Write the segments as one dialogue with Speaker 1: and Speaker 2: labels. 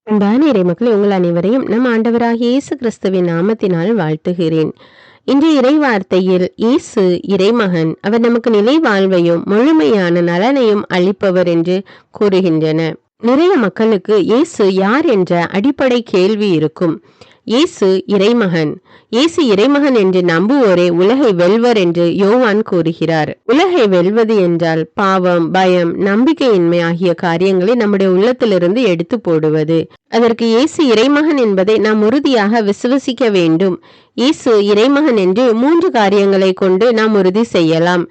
Speaker 1: அன்பான இறைமக்களே, உங்கள் அனைவரையும் நம் ஆண்டவராகிய இயேசு கிறிஸ்துவின் நாமத்தினால் வாழ்த்துகிறேன். இன்று இறை வார்த்தையில் இயேசு இறைமகன், அவர் நமக்கு நிலை வாழ்வையும் முழுமையான நலனையும் அளிப்பவர் என்று கூறுகின்றன. நிறைய மக்களுக்கு இயேசு யார் என்ற அடிப்படை கேள்வி இருக்கும். இயேசு இறைமகன். இயேசு இறைமகன் என்று நம்புவோரே உலகை வெல்வர் என்று யோவான் கூறுகிறார். உலகை வெல்வது என்றால் பாவம், பயம், நம்பிக்கையின்மை ஆகிய காரியங்களை நம்முடைய உள்ளத்திலிருந்து எடுத்து போடுவது. அதற்கு இயேசு இறைமகன் என்பதை நாம் உறுதியாக விசுவசிக்க வேண்டும். இயேசு இறைமகன் என்று 3 காரியங்களை கொண்டு நாம் உறுதி செய்யலாம்.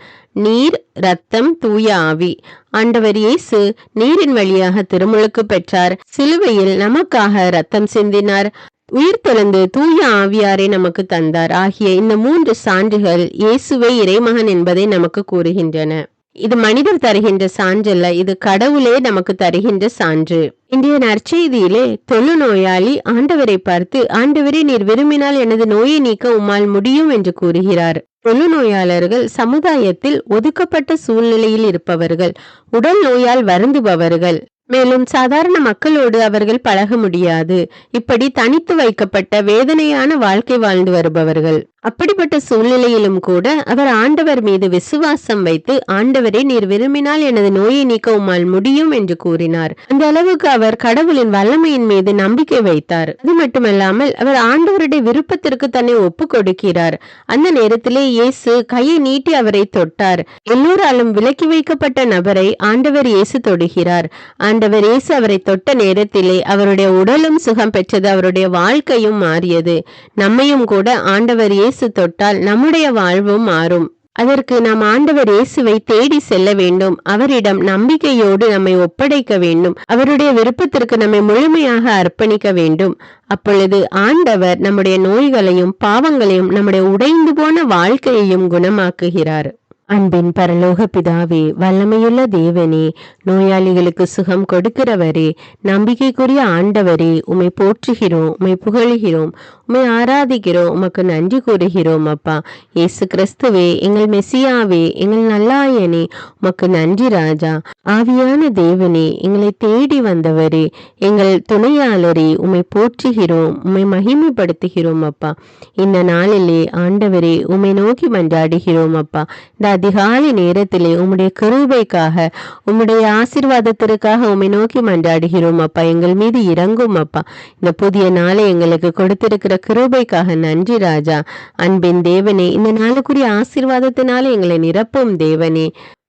Speaker 1: நீர், இரத்தம், தூய ஆவி. ஆண்டவர் இயேசு நீரின் வழியாக திருமுழுக்கு பெற்றார். சிலுவையில் நமக்காக இரத்தம் சிந்தினார். உயிர்த்தெழுந்து தூய ஆவியாரை நமக்கு தந்தார். ஆகிய இந்த 3 சான்றுகள் இயேசுவே இறைமகன் என்பதை நமக்கு கூறுகின்றன. இது மனிதர் தருகின்ற சான்றல்ல, இது கடவுளே நமக்கு தருகின்ற சான்று. இன்றைய நற்செய்தியிலே தொழுநோயாளி ஆண்டவரை பார்த்து, ஆண்டவரே, நீர் விரும்பினால் எனது நோயை நீக்க உம்மால் முடியும் என்று கூறுகிறார். தொழுநோயாளர்கள் சமுதாயத்தில் ஒதுக்கப்பட்ட சூழ்நிலையில் இருப்பவர்கள், உடல் நோயால் வருந்துபவர்கள், மேலும் சாதாரண மக்களோடு அவர்கள் பழக முடியாது. இப்படி தனித்து வைக்கப்பட்ட வேதனையான வாழ்க்கை வாழ்ந்து வருபவர்கள். அப்படிப்பட்ட சூழ்நிலையிலும் கூட அவர் ஆண்டவர் மீது விசுவாசம் வைத்து, ஆண்டவரே, நீர் விரும்பினால் எனது நோயை நீக்க உம்மால் முடியும் என்று கூறினார். அந்த அளவுக்கு அவர் கடவுளின் வல்லமையின் மீது நம்பிக்கை வைத்தார். அது மட்டுமல்லாமல் அவர் ஆண்டவருடைய விருப்பத்திற்கு தன்னை ஒப்பு கொடுக்கிறார். அந்த நேரத்திலே இயேசு கையை நீட்டி அவரை தொட்டார். எல்லோராலும் விலக்கி வைக்கப்பட்ட நபரை ஆண்டவர் இயேசு தொடுகிறார். ஆண்டவர் இயேசு அவரை தொட்ட நேரத்திலே அவருடைய உடலும் சுகம் பெற்றது, அவருடைய வாழ்க்கையும் மாறியது. நம்மையும் கூட ஆண்டவர் இயேசு தொட்டால் நம்முடைய வாழ்வும் மாறும். அதற்கு நாம் ஆண்டவர் இயேசுவை தேடி செல்ல வேண்டும். அவரிடம் நம்பிக்கையோடு நம்மை ஒப்படைக்க வேண்டும். அவருடைய விருப்பத்திற்கு நம்மை முழுமையாக அர்ப்பணிக்க வேண்டும். அப்பொழுது ஆண்டவர் நம்முடைய நோய்களையும் பாவங்களையும், நம்முடைய உடைந்து போன வாழ்க்கையையும் குணமாக்குகிறார். அன்பின் பரலோக பிதாவே, வல்லமையுள்ள தேவனே, நோயாளிகளுக்கு சுகம் கொடுக்கிறவரே, நம்பிக்கைக்குரிய ஆண்டவரே, உம்மை போற்றுகிறோம், உம்மை புகழுகிறோம், உம்மை ஆராதிக்கிறோம், உமக்கு நன்றி கூறுகிறோம். அப்பா இயேசு கிறிஸ்துவே, எங்கள் மெசியாவே, எங்கள் நல்லாயனே, உமக்கு நன்றி ராஜா. ஆவியான தேவனே, எங்களை தேடி வந்தவரே, எங்கள் துணையாளரே, உம்மை போற்றுகிறோம், உம்மை மகிமைப்படுத்துகிறோம். அப்பா இந்த நாளிலே ஆண்டவரே, உம்மை நோக்கி மன்றாடுகிறோம். அப்பா இந்த அதிகாலை நேரத்திலே உம்முடைய கிருபைக்காக, உம்முடைய ஆசீர்வாதத்திற்காக உம்மை நோக்கி மன்றாடுகிறோம். அப்பா எங்கள் மீது இறங்கும். அப்பா இந்த புதிய நாளை எங்களுக்கு கொடுத்திருக்கிற கிருபைக்காக நன்றி ராஜா. அன்பின் தேவனே, இந்த நாளுக்குரிய ஆசீர்வாதத்தினால எங்களை நிரப்பும் தேவனே.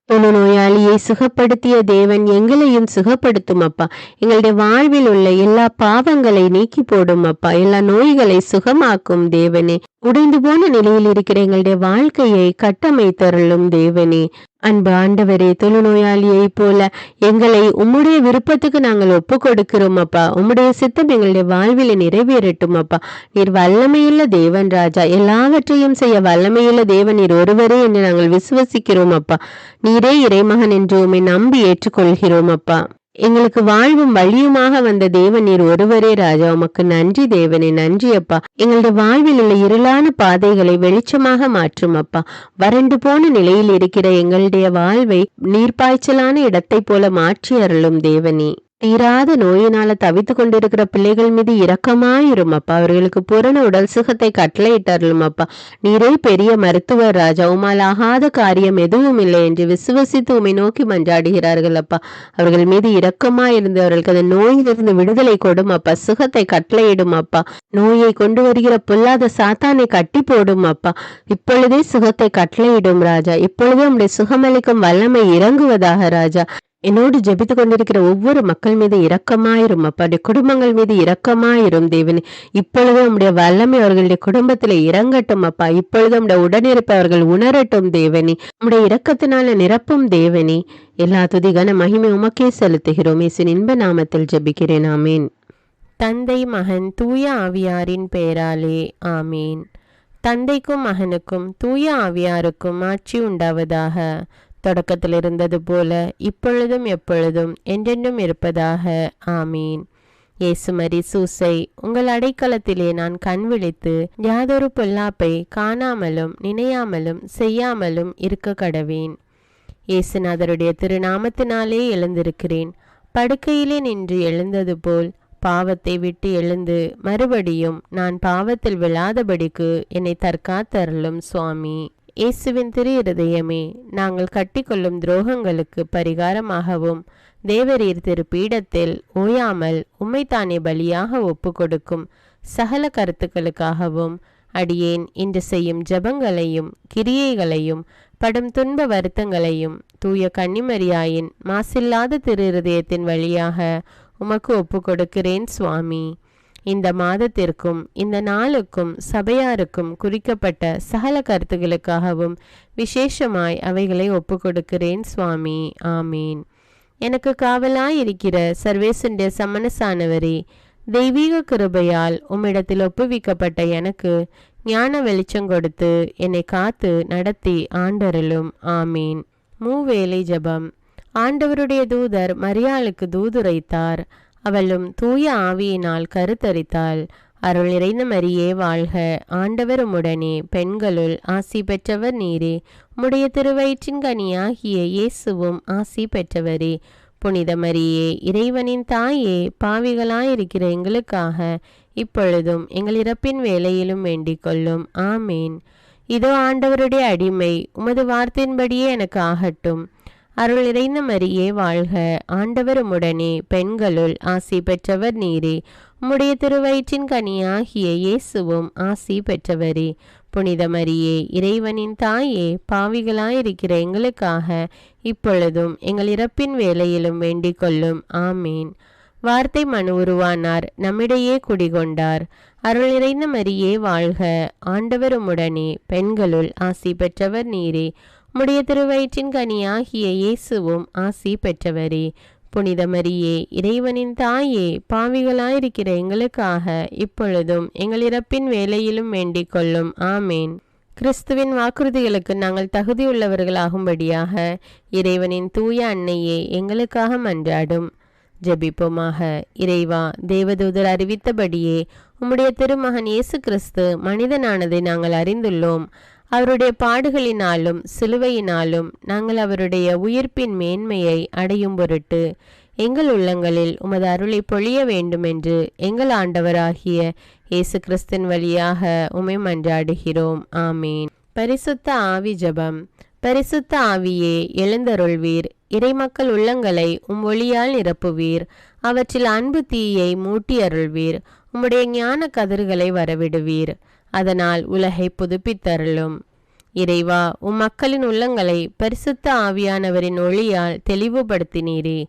Speaker 1: தொழுநோயாளியை சுகப்படுத்திய தேவன் எங்களையும் சுகப்படுத்தும். அப்பா எங்களுடைய வாழ்வில் உள்ள எல்லா பாவங்களை நீக்கி போடும். அப்பா எல்லா நோய்களை சுகமாக்கும் தேவனே. உடைந்து போன நிலையில் இருக்கிற எங்களுடைய வாழ்க்கையை கட்டமைத்தருளும் தேவனே. அன்பு ஆண்டவரே, தொழுநோயாளியை போல எங்களை உம்முடைய விருப்பத்துக்கு நாங்கள் ஒப்பு கொடுக்கிறோம். அப்பா உம்முடைய சித்தம் எங்களுடைய வாழ்வில் நிறைவேறட்டும். அப்பா நீர் வல்லமையுள்ள தேவன் ராஜா. எல்லாவற்றையும் செய்ய வல்லமையுள்ள தேவன் நீர் ஒருவரே என்று நாங்கள் விசுவசிக்கிறோம். அப்பா நீரே இறைமகன் என்று உம்மை நம்பி ஏற்றுக்கொள்கிறோம். அப்பா எங்களுக்கு வாழ்வும் வழியுமாக வந்த தேவன் நீர் ஒருவரே ராஜா. உமக்கு நன்றி தேவனே, நன்றி அப்பா. எங்களுடைய வாழ்வில் உள்ள இருளான பாதைகளை வெளிச்சமாக மாற்றும். அப்பா வறண்டு போன நிலையில் இருக்கிற எங்களுடைய வாழ்வை நீர்ப்பாய்ச்சலான இடத்தை போல மாற்றி அருளும் தேவனே. தீராத நோயினால தவித்து கொண்டிருக்கிற பிள்ளைகள் மீது இரக்கமாயிரும். அப்பா அவர்களுக்கு பூரண உடல் சுகத்தை கட்டளையிட்டருளும். அப்பா நீரே பெரிய மருத்துவர் ராஜா. உம்மால் ஆகாத காரியம் எதுவும் இல்லை என்று விசுவசித்து உம்மை நோக்கி மன்றாடுகிறார்கள். அப்பா அவர்கள் மீது இரக்கமாயிருந்து அவர்களுக்கு அந்த நோயிலிருந்து விடுதலை கொடும். அப்பா சுகத்தை கட்டளையிடும். அப்பா நோயை கொண்டு வருகிற பொல்லாத சாத்தானை கட்டி போடும். அப்பா இப்பொழுதே சுகத்தை கட்டளையிடும் ராஜா. இப்பொழுதே உம்முடைய சுகமளிக்கும் வல்லமை இறங்குவதாக ராஜா. என்னோடு ஜெபித்து கொண்டிருக்கிற ஒவ்வொரு மக்கள் மீது இரக்கமாயிரும். அப்பா குடும்பங்கள் மீது இரக்கமாயிரும் தேவனே. இப்பொழுது உம்முடைய வல்லமை அவர்களுடைய குடும்பத்துல இறங்கட்டும். அப்பா இப்பொழுது உம்முடைய உடனிருப்பை அவர்கள் உணரட்டும் தேவனே. உம்முடைய இரக்கத்தினால நிரப்பும் தேவனே. எல்லா துதிகான மகிமை உமக்கே செலுத்துகிறோம். இயேசுவின் இன்ப நாமத்தில் ஜெபிக்கிறேன். ஆமீன்.
Speaker 2: தந்தை, மகன், தூய ஆவியாரின் பெயராலே ஆமீன். தந்தைக்கும் மகனுக்கும் தூய ஆவியாருக்கும் ஆட்சி உண்டாவதாக. தொடக்கத்தில் இருந்தது போல இப்பொழுதும் எப்பொழுதும் என்றென்றும் இருப்பதாக. ஆமீன். இயேசுமரி சூசை, உங்கள் அடைக்கலத்திலே நான் கண் விழித்து யாதொரு பொல்லாப்பை காணாமலும் நினையாமலும் செய்யாமலும் இருக்க கடவேன். இயேசுநாதருடைய திருநாமத்தினாலே எழுந்திருக்கிறேன். படுக்கையிலே நின்று எழுந்தது போல் பாவத்தை விட்டு எழுந்து மறுபடியும் நான் பாவத்தில் விழாதபடிக்கு என்னை தற்காத்தருளும் சுவாமி. இயேசுவின் திரு இருதயமே, நாங்கள் கட்டிக்கொள்ளும் துரோகங்களுக்கு பரிகாரமாகவும் தேவரீர் திரு பீடத்தில் ஓயாமல் உம்மைத்தானே பலியாக ஒப்பு கொடுக்கும் சகல கருத்துக்களுக்காகவும் அடியேன் இன்று செய்யும் ஜபங்களையும் கிரியைகளையும் படும் துன்ப வருத்தங்களையும் தூய கன்னிமரியாயின் மாசில்லாத திரு இருதயத்தின் வழியாக உமக்கு ஒப்பு கொடுக்கிறேன் சுவாமி. இந்த மாதத்திற்கும் இந்த நாளுக்கும் சபையாருக்கும் குறிக்கப்பட்ட சகல கருத்துகளுக்காகவும் விசேஷமாய் அவைகளை ஒப்பு கொடுக்கிறேன் சுவாமி. ஆமீன். எனக்கு காவலாயிருக்கிற சர்வேசுடைய சமனசானவரே, தெய்வீக கிருபையால் உம்மிடத்தில் ஒப்புவிக்கப்பட்ட எனக்கு ஞான வெளிச்சம் கொடுத்து என்னை காத்து நடத்தி ஆண்டருளும். ஆமீன். மூவேளை ஜபம். ஆண்டவருடைய தூதர் மரியாளுக்கு தூதுரைத்தார். அவளும் தூய ஆவியினால் கருத்தரித்தாள். அருள் நிறைந்த மரியே வாழ்க, ஆண்டவர் உம்முடனே, பெண்களுள் ஆசி பெற்றவர் நீரே. உம்முடைய திருவயிற்றின் கனியாகிய இயேசுவும் ஆசி பெற்றவரே. புனித மரியே, இறைவனின் தாயே, பாவிகளாயிருக்கிற எங்களுக்காக இப்பொழுதும் எங்கள் இறப்பின் வேளையிலும் வேண்டிக் கொள்ளும். ஆமேன். இதோ ஆண்டவருடைய அடிமை, உமது வார்த்தையின்படியே எனக்கு ஆகட்டும். அருள் நிறைந்த மரியே வாழ்க, ஆண்டவர் உம்முடனே, பெண்களுள் ஆசி பெற்றவர் நீரே. உம்முடைய திருவயிற்றின் கனியாகிய இயேசுவும் ஆசி பெற்றவரே. புனித மரியே, இறைவனின் தாயே, பாவிகளாயிருக்கிற எங்களுக்காக இப்பொழுதும் எங்கள் இறப்பின் வேளையிலும் வேண்டிக் கொள்ளும். ஆமேன். வார்த்தை மனு உருவானார், நம்மிடையே குடிகொண்டார். அருள் நிறைந்த மரியே வாழ்க, ஆண்டவர் உம்முடனே, பெண்களுள் ஆசி பெற்றவர் நீரே. உம்முடைய திருவயிற்றின் கனியாகிய இயேசுவும் ஆசி பெற்றவரே. புனித மரியே, இறைவனின் தாயே, பாவிகளாயிருக்கிற எங்களுக்காக இப்பொழுதும் எங்கள் இறப்பின் வேளையிலும் வேண்டிக் கொள்ளும். ஆமேன். கிறிஸ்துவின் வாக்குறுதிகளுக்கு நாங்கள் தகுதியுள்ளவர்களாகும்படியாக இறைவனின் தூய அன்னையே எங்களுக்காக மன்றாடும். ஜெபிப்போமாக. இறைவா, தேவதூதர் அறிவித்தபடியே உம்முடைய திருமகன் இயேசு கிறிஸ்து மனிதனானதை நாங்கள் அறிந்துள்ளோம். அவருடைய பாடுகளினாலும் சிலுவையினாலும் நாங்கள் அவருடைய உயிர்ப்பின் மேன்மையை அடையும் பொருட்டு எங்கள் உள்ளங்களில் உமது அருளை பொழிய வேண்டுமென்று எங்கள் ஆண்டவராகிய இயேசு கிறிஸ்தின் வழியாக உம்மை மன்றாடுகிறோம். ஆமீன். பரிசுத்த ஆவி ஜபம். பரிசுத்த ஆவியே, எழுந்தருள்வீர். இறைமக்கள் உள்ளங்களை உம் ஒளியால் நிரப்புவீர். அவற்றில் அன்பு தீயை மூட்டி அருள்வீர். உம்முடைய ஞான கதிர்களை வரவிடுவீர். அதனால் உலகை புதுப்பித்தருளும். இறைவா, உம் மக்களின் உள்ளங்களை பரிசுத்த ஆவியானவரின் ஒளியால் தெளிவுபடுத்தினீரே.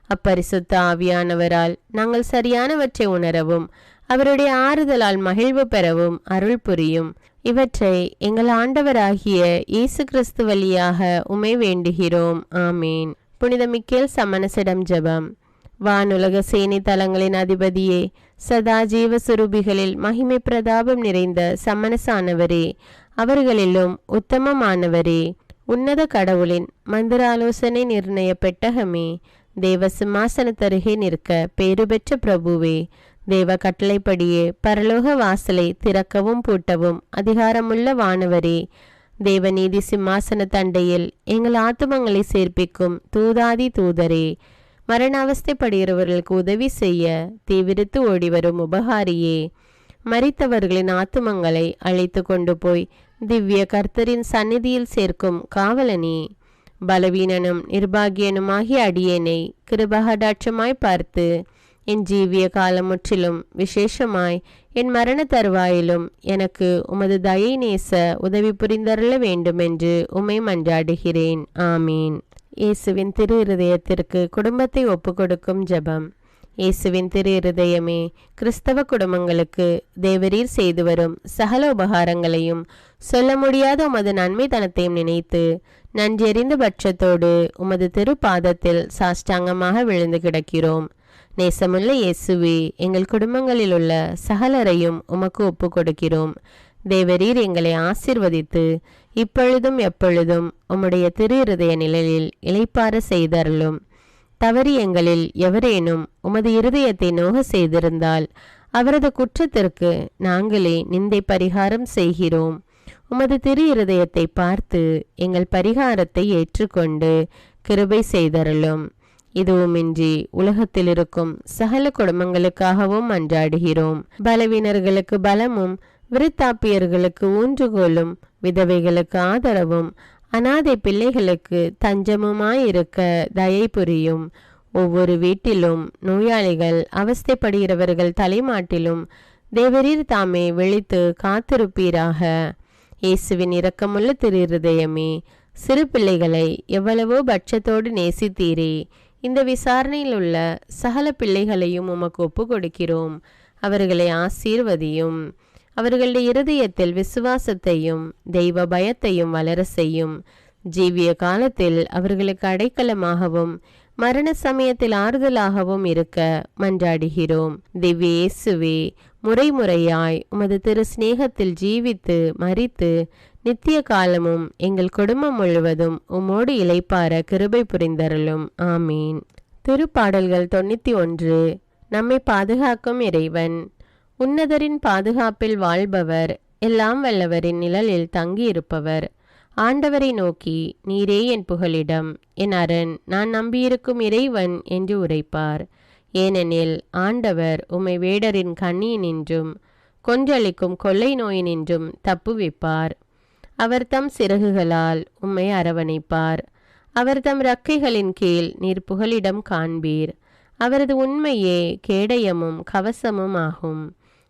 Speaker 2: அப்பரிசுத்த ஆவியானவரால் நாங்கள் சரியானவற்றை உணரவும் அவருடைய ஆறுதலால் மகிழ்வு பெறவும் அருள் புரியும். இவற்றை எங்கள் ஆண்டவராகிய இயேசு கிறிஸ்து வழியாக உம்மை வேண்டுகிறோம். ஆமீன். புனித மிக்கேல் சமணசிடம் ஜெபம். வானுலக சேனை தலங்களின் அதிபதியே, சதா ஜீவ சுரூபிகளில் மகிமை பிரதாபம் நிறைந்த சமணசானவரே, அவர்களிலும் உத்தமமானவரே, உன்னத கடவுளின் மந்திராலோசனை நிர்ணய பெட்டகமே, தேவ சிம்மாசனத்தருகே நிற்க பேறு பெற்ற பிரபுவே, தேவ கட்டளைப்படியே பரலோக வாசலை திறக்கவும் பூட்டவும் அதிகாரமுள்ள வானவரே, தேவநீதி சிம்மாசன தண்டையில் எங்கள் ஆத்துமங்களை சேர்ப்பிக்கும் தூதாதி தூதரே, மரண அவஸ்தைப்படுகிறவர்களுக்கு உதவி செய்ய தீவிரித்து ஓடிவரும் உபகாரியே, மரித்தவர்களின் ஆத்துமங்களை அழைத்து கொண்டு போய் திவ்ய கர்த்தரின் சந்நிதியில் சேர்க்கும் காவலனே, பலவீனனும் நிர்பாகியனுமாகிய அடியேனை கிருபகடாட்சமாய் பார்த்து என் ஜீவிய காலம் முற்றிலும் விசேஷமாய் என் மரண தருவாயிலும் எனக்கு உமது தயை நேச உதவி புரிந்தருள வேண்டுமென்று உம்மை மன்றாடுகிறேன். ஆமீன். இயேசுவின் திரு இருதயத்திற்கு குடும்பத்தை ஒப்புக்கொடுக்கும் ஜெபம். இயேசுவின் திரு இருதயமே, கிறிஸ்தவ குடும்பங்களுக்கு தேவரீர் செய்து வரும் சகல உபகாரங்களையும் சொல்ல முடியாத உமது நன்மைத்தனத்தையும் நினைத்து நன்றெறிந்த பட்சத்தோடு உமது திரு பாதத்தில் சாஷ்டாங்கமாக விழுந்து கிடக்கிறோம். நேசமுள்ள இயேசுவே, எங்கள் குடும்பங்களில் உள்ள சகலரையும் உமக்கு ஒப்பு கொடுக்கிறோம். தேவரீர் எங்களை ஆசீர்வதித்து இப்பொழுதும் எப்பொழுதும் உம்முடைய திரு இருதய நிழலில் இளைப்பாற செய்தருளும். தவறி எங்களில் எவரேனும் உமது இருதயத்தை நோக செய்திருந்தால் அவரது குற்றத்திற்கு நாங்களே நிந்தை பரிகாரம் செய்கிறோம். உமது திரு இருதயத்தை பார்த்து எங்கள் பரிகாரத்தை ஏற்றுக்கொண்டு கிருபை செய்தருளும். இதுவுமின்றி உலகத்தில் இருக்கும் சகல குடும்பங்களுக்காகவும் மன்றாடுகிறோம். பலவீனர்களுக்கு பலமும், விருத்தாப்பியர்களுக்கு ஊன்றுகோலும், விதவைகளுக்கு ஆதரவும், அனாதை பிள்ளைகளுக்கு தஞ்சமுமாயிருக்க தயை புரியும். ஒவ்வொரு வீட்டிலும் நோயாளிகள், அவஸ்தைப்படுகிறவர்கள் தலைமாட்டிலும் தேவரீர் தாமே விழித்து காத்திருப்பீராக. இயேசுவின் இரக்கமுள்ள திரு இருதயமே, சிறு பிள்ளைகளை எவ்வளவோ பட்சத்தோடு நேசித்தீரே. இந்த விசாரணையில் உள்ள சகல பிள்ளைகளையும் உமக்கு ஒப்பு கொடுக்கிறோம். அவர்களை ஆசீர்வதியும். அவர்களுடைய இருதயத்தில் விசுவாசத்தையும் தெய்வ பயத்தையும் வளர செய்யும். ஜீவிய காலத்தில் அவர்களுக்கு அடைக்கலமாகவும் மரண சமயத்தில் ஆறுதலாகவும் இருக்க மன்றாடுகிறோம். திவ்ய இயேசுவே, முறைமுறையாய் உமது திரு சிநேகத்தில் ஜீவித்து மரித்து நித்திய காலமும் எங்கள் குடும்பம் முழுவதும் உம்மோடு இளைப்பார கிருபை புரிந்தருளும். ஆமீன். திருப்பாடல்கள் 91. நம்மை பாதுகாக்கும் இறைவன். உன்னதரின் பாதுகாப்பில் வாழ்பவர், எல்லாம் வல்லவரின் நிழலில் தங்கியிருப்பவர். ஆண்டவரை நோக்கி, நீரே என் புகலிடம், என் அரண், நான் நம்பியிருக்கும் இறைவன் என்று உரைப்பார். ஏனெனில் ஆண்டவர் உம்மை வேடரின் கண்ணியினின்றும் கொன்றளிக்கும் கொள்ளை நோயினின்றும் தப்புவிப்பார். அவர் தம் சிறகுகளால் உம்மை அரவணைப்பார். அவர் தம் இறக்கைகளின் கீழ் நீர் புகலிடம் காண்பீர். அவரது உண்மையே கேடயமும் கவசமும் ஆகும்.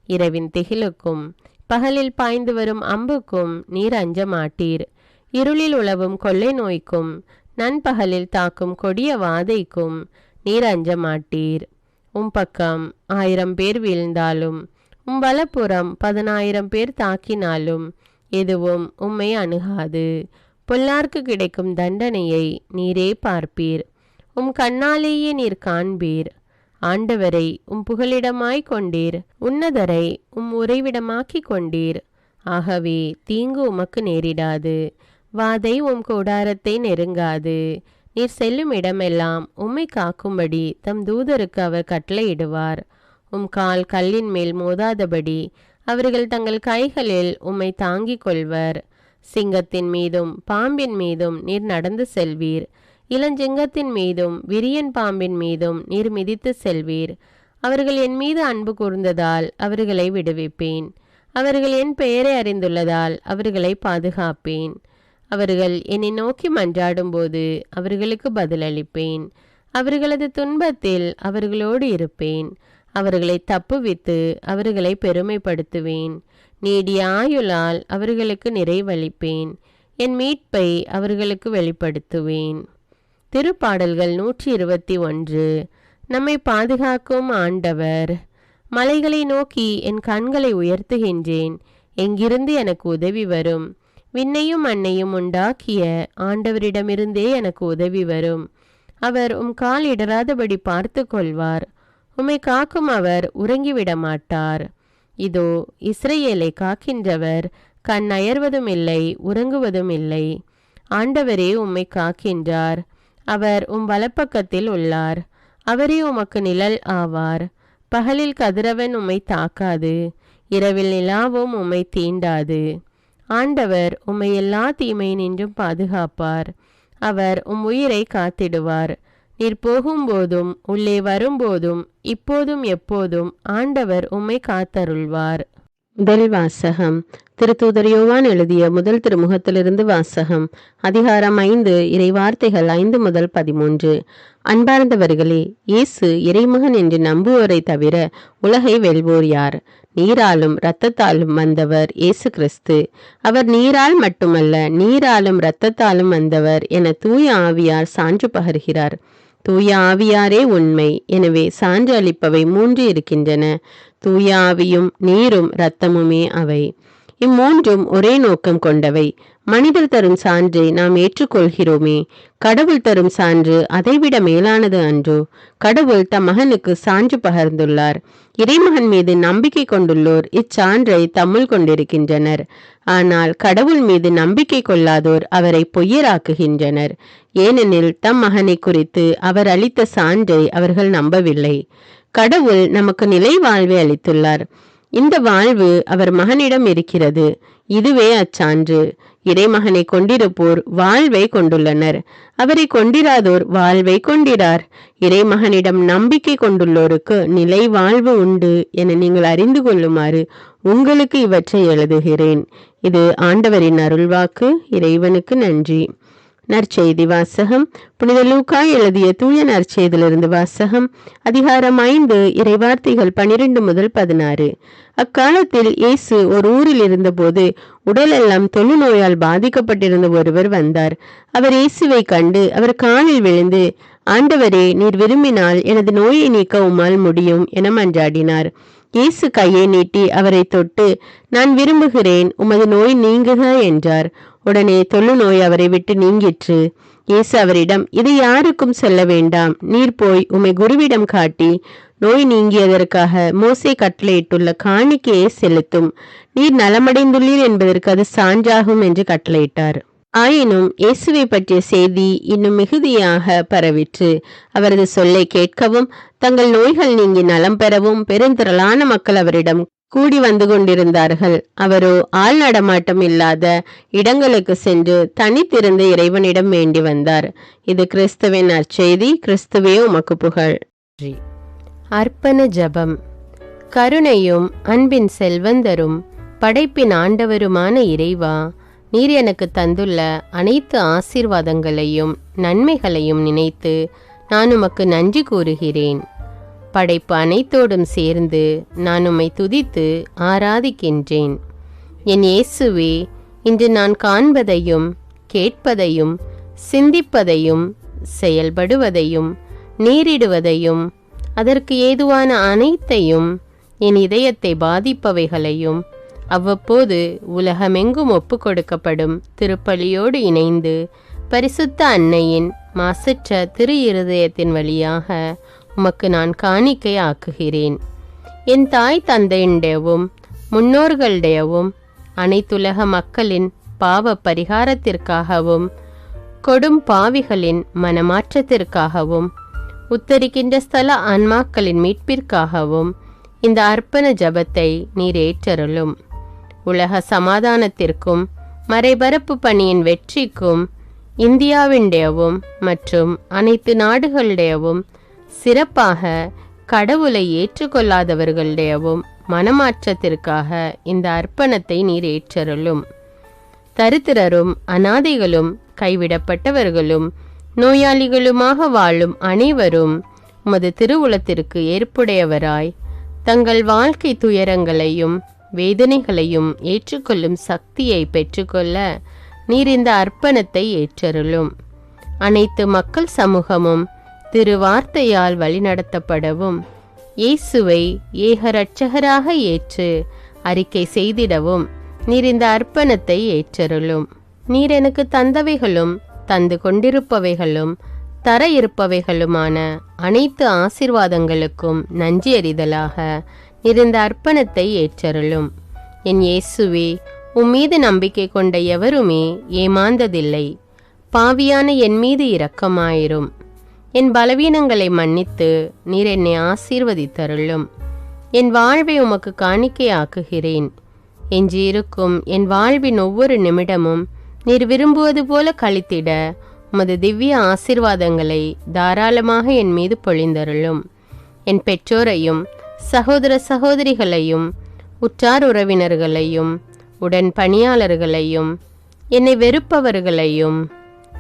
Speaker 2: இரவின் திகிலுக்கும் பகலில் பாய்ந்து வரும் அம்புக்கும் நீர் அஞ்ச மாட்டீர். இருளில் உலவும் கொள்ளை நோய்க்கும் நண்பகலில் தாக்கும் கொடிய வாதைக்கும் நீர் அஞ்ச மாட்டீர். உம் பக்கம் 1000 பேர் வீழ்ந்தாலும், உம் வலப்புறம் 10,000 பேர் தாக்கினாலும் எதுவும் உம்மை அணுகாது. பொல்லார்க்கு கிடைக்கும் தண்டனையை நீரே பார்ப்பீர். உம் கண்ணாலேயே நீர் காண்பீர். ஆண்டவரை உம் புகலிடமாய் கொண்டீர். உன்னதரை உம் உறைவிடமாக்கி கொண்டீர். ஆகவே தீங்கு உமக்கு நேரிடாது. வாதை உம் கூடாரத்தை நெருங்காது. நீர் செல்லும் இடமெல்லாம் உம்மை காக்கும்படி தம் தூதருக்கு அவர் கட்டளையிடுவார். உம் கால் கல்லின் மேல் மோதாதபடி அவர்கள் தங்கள் கைகளில் உம்மை தாங்கிக் கொள்வர். சிங்கத்தின் மீதும் பாம்பின் மீதும் நீர் நடந்து செல்வீர். இளஞ்சிங்கத்தின் மீதும் விரியன் பாம்பின் மீதும் நீர் மிதித்து செல்வீர். அவர்கள் என் மீது அன்பு கூர்ந்ததால் அவர்களை விடுவிப்பேன். அவர்கள் என் பெயரை அறிந்துள்ளதால் அவர்களை பாதுகாப்பேன். அவர்கள் என்னை நோக்கி மன்றாடும்போது அவர்களுக்கு பதிலளிப்பேன். அவர்களது துன்பத்தில் அவர்களோடு இருப்பேன். அவர்களை தப்புவித்து அவர்களை பெருமைப்படுத்துவேன். நீடிய ஆயுளால் அவர்களுக்கு நிறைவளிப்பேன். என் மீட்பை அவர்களுக்கு வெளிப்படுத்துவேன். திருப்பாடல்கள் 121. நம்மை பாதுகாக்கும் ஆண்டவர். மலைகளை நோக்கி என் கண்களை உயர்த்துகின்றேன். எங்கிருந்து எனக்கு உதவி வரும்? விண்ணையும் மண்ணையும் உண்டாக்கிய ஆண்டவரிடமிருந்தே எனக்கு உதவி வரும். அவர் உம் கால் இடராதபடி பார்த்து கொள்வார். உம்மை காக்கும் அவர் உறங்கிவிட மாட்டார். இதோ இஸ்ரவேலை காக்கின்றவர் கண் அயர்வதும் இல்லை, உறங்குவதும் இல்லை. ஆண்டவரே உம்மை காக்கின்றார். அவர் உம் வலப்பக்கத்தில் உள்ளார். அவரே உமக்கு நிழல் ஆவார். பகலில் கதிரவன் உம்மை தாக்காது, இரவில் நிலாவும் உம்மை தீண்டாது. ஆண்டவர் உம்மை எல்லா தீமையினின்றும் பாதுகாப்பார். அவர் உம் உயிரை காத்திடுவார். நீர் போகும்போதும் உள்ளே வரும்போதும் இப்போதும் எப்போதும் ஆண்டவர் உம்மை காத்தருள்வார்.
Speaker 1: முதல் வாசகம். திருத்தூதர் யோவான் எழுதிய முதல் திருமுகத்திலிருந்து வாசகம். அதிகாரம் 5, இறைவார்த்தைகள் 5 முதல் 13. அன்பார்ந்தவர்களே, இயேசு இறைமகன் என்று நம்புவோரை தவிர உலகை வெல்வோர் யார்? நீராலும் இரத்தத்தாலும் வந்தவர் இயேசு கிறிஸ்து. அவர் நீரால் மட்டுமல்ல, நீராலும் இரத்தத்தாலும் வந்தவர் என தூய ஆவியார் சான்று பகர்கிறார். தூய ஆவியாரே உண்மை. எனவே சான்று அளிப்பவை 3 இருக்கின்றன. தூய ஆவியும் நீரும் இரத்தமுமே அவை. இம்மூன்றும் ஒரே நோக்கம் கொண்டவை. மனிதர் தரும் சான்றை நாம் ஏற்றுக்கொள்கிறோமே, கடவுள் தரும் சான்று அதைவிட மேலானது அன்றோ? கடவுள் தம் மகனுக்கு சான்று பகர்ந்துள்ளார். இறைமகன் மீது நம்பிக்கை கொண்டுள்ளோர் இச்சான்றை தம்முள் கொண்டிருக்கின்றனர். ஆனால் கடவுள் மீது நம்பிக்கை கொள்ளாதோர் அவரை பொய்யராக்குகின்றனர். ஏனெனில் தம் மகனை குறித்து அவர் அளித்த சான்றை அவர்கள் நம்பவில்லை. கடவுள் நமக்கு நிலை வாழ்வை அளித்துள்ளார். இந்த வாழ்வு அவர் மகனிடம் இருக்கிறது. இதுவே அச்சான்று. இறைமகனை கொண்டிருப்போர் வாழ்வை கொண்டுள்ளனர். அவரை கொண்டிராதோர் வாழ்வை கொண்டிரார். இறைமகனிடம் நம்பிக்கை கொண்டுள்ளோருக்கு நிலை வாழ்வு உண்டு என நீங்கள் அறிந்து கொள்ளுமாறு உங்களுக்கு இவற்றை எழுதுகிறேன். இது ஆண்டவரின் அருள்வாக்கு. இறைவனுக்கு நன்றி. நற்செய்தி வாசகம். புனித லூக்கா எழுதிய தூய நற்செய்தியிலிருந்து வாசகம். அதிகாரம் 5 இறைவார்த்தைகள் 12 முதல் 16. அக்காலத்தில் இயேசு ஒரு ஊரில் இருந்தபோது உடலெல்லாம் தொழுநோயால் பாதிக்கப்பட்டிருந்த ஒருவர் வந்தார். அவர் இயேசுவை கண்டு அவர் காலில் விழுந்து, ஆண்டவரே, நீர் விரும்பினால் எனது நோயை நீக்க உம்மால் முடியும் என மன்றாடினார். இயேசு கையை நீட்டி அவரை தொட்டு, நான் விரும்புகிறேன், உமது நோய் நீங்குக என்றார். உடனே தொழுநோய் அவரை விட்டு நீங்கிற்று. இயேசு அவரிடம், இதை யாருக்கும் சொல்ல வேண்டாம். நீர் போய் உம்மை குருவிடம் காட்டி நோய் நீங்கியதற்காக மோசே கட்டளையிட்டுள்ள காணிக்கையை செலுத்தும். நீர் நலமடைந்துள்ளீர் என்பதற்கு அது சான்றாகும் என்று கட்டளையிட்டார். ஆயினும் இயேசுவை பற்றிய செய்தி இன்னும் மிகுதியாக பரவிற்று. அவரது சொல்லை கேட்கவும் தங்கள் நோய்கள் நீங்கி நலம் பெறவும் பெருந்திரளான மக்கள் அவரிடம் கூடி வந்து கொண்டிருந்தார்கள். அவரோ ஆள் நடமாட்டம் இல்லாத இடங்களுக்கு சென்று தனித்திருந்து இறைவனிடம் வேண்டி வந்தார். இது கிறிஸ்துவின் நற்செய்தி. கிறிஸ்துவே உமக்கு புகழ்.
Speaker 2: அர்ப்பண ஜெபம். கருணையும் அன்பின் செல்வந்தரும் படைப்பின் ஆண்டவருமான இறைவா, நீர் எனக்கு தந்துள்ள அனைத்து ஆசீர்வாதங்களையும் நன்மைகளையும் நினைத்து நான் உமக்கு நன்றி கூறுகிறேன். படைப்பு அனைத்தோடும் சேர்ந்து நான் உம்மை துதித்து ஆராதிக்கின்றேன். என் இயேசுவே, இன்று நான் காண்பதையும் கேட்பதையும் சிந்திப்பதையும் செயல்படுவதையும் நேரிடுவதையும் அதற்கு ஏதுவான அனைத்தையும் என் இதயத்தை பாதிப்பவைகளையும் அவ்வப்போது உலகமெங்கும் ஒப்பு கொடுக்கப்படும் திருப்பலியோடு இணைந்து பரிசுத்த அன்னையின் மாசற்ற திரு இருதயத்தின் வழியாக உமக்கு நான் காணிக்கை ஆக்குகிறேன். என் தாய் தந்தையுடையவும் முன்னோர்களுடையவும் அனைத்துலக மக்களின் பாவ பரிகாரத்திற்காகவும் கொடும் பாவிகளின் மனமாற்றத்திற்காகவும் உத்தரிக்கின்ற ஸ்தல ஆன்மாக்களின் மீட்பிற்காகவும் இந்த அர்ப்பண ஜபத்தை நீர் ஏற்றருளும். உலக சமாதானத்திற்கும் மறைபரப்பு பணியின் வெற்றிக்கும் இந்தியாவின்டையவும் மற்றும் அனைத்து நாடுகளுடையவும் சிறப்பாக கடவுளை ஏற்றுக்கொள்ளாதவர்களுடையவும் மனமாற்றத்திற்காக இந்த அர்ப்பணத்தை நீர் ஏற்றருளும். தரித்திரரும் அனாதைகளும் கைவிடப்பட்டவர்களும் நோயாளிகளுமாக வாழும் அனைவரும் உமது திருவுளத்திற்கு ஏற்புடையவராய் தங்கள் வாழ்க்கை துயரங்களையும் வேதனைகளையும் ஏற்றுக்கொள்ளும் சக்தியை பெற்றுக்கொள்ள நீர் இந்த அர்ப்பணத்தை ஏற்றருளும். அனைத்து மக்கள் சமூகமும் திருவார்த்தையால் வழிநடத்தப்படவும் இயேசுவை ஏக இரட்சகராக ஏற்று அறிக்கை செய்திடவும் நீர் இந்த அர்ப்பணத்தை ஏற்றருளும். நீர் எனக்கு தந்தவைகளும் தந்து கொண்டிருப்பவைகளும் தர இருப்பவைகளுமான அனைத்து ஆசீர்வாதங்களுக்கும் நன்றி அறிதலாக நீர் இந்த அர்ப்பணத்தை ஏற்றருளும். என் இயேசுவே, உம்மீது நம்பிக்கை கொண்ட எவருமே ஏமாந்ததில்லை. பாவியான என் மீது இரக்கமாயிரும். என் பலவீனங்களை மன்னித்து நீர் என்னை ஆசீர்வதித்தருளும். என் வாழ்வை உமக்கு காணிக்கையாக்குகிறேன். எஞ்சியிருக்கும் என் வாழ்வின் ஒவ்வொரு நிமிடமும் நீர் விரும்புவது போல கழித்திட உமது திவ்ய ஆசீர்வாதங்களை தாராளமாக என் மீது பொழிந்தருளும். என் பெற்றோரையும் சகோதர சகோதரிகளையும் உற்றார் உறவினர்களையும் உடன் பணியாளர்களையும் என்னை வெறுப்பவர்களையும்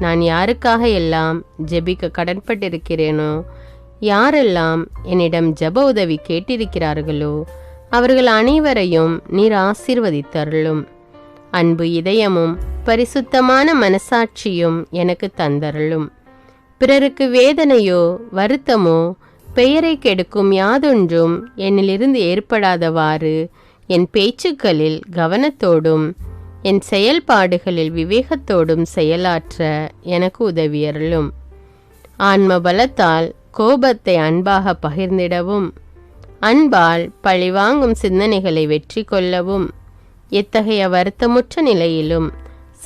Speaker 2: நான் யாருக்காக எல்லாம் ஜெபிக்க கடன்பட்டிருக்கிறேனோ, யாரெல்லாம் என்னிடம் ஜெப உதவி கேட்டிருக்கிறார்களோ அவர்கள் அனைவரையும் நீர் ஆசீர்வதித்தருளும். அன்பு இதயமும் பரிசுத்தமான மனசாட்சியும் எனக்கு தந்தருளும். பிறருக்கு வேதனையோ வருத்தமோ பெயரை கெடுக்கும் யாதொன்றும் என்னிலிருந்து ஏற்படாதவாறு என் பேச்சுக்களில் கவனத்தோடும் என் செயல்பாடுகளில் விவேகத்தோடும் செயலாற்ற எனக்கு உதவியருளும். ஆன்ம பலத்தால் கோபத்தை அன்பாக பகிர்ந்திடவும் அன்பால் பழிவாங்கும் சிந்தனைகளை வெற்றி கொள்ளவும் எத்தகைய வருத்தமுற்ற நிலையிலும்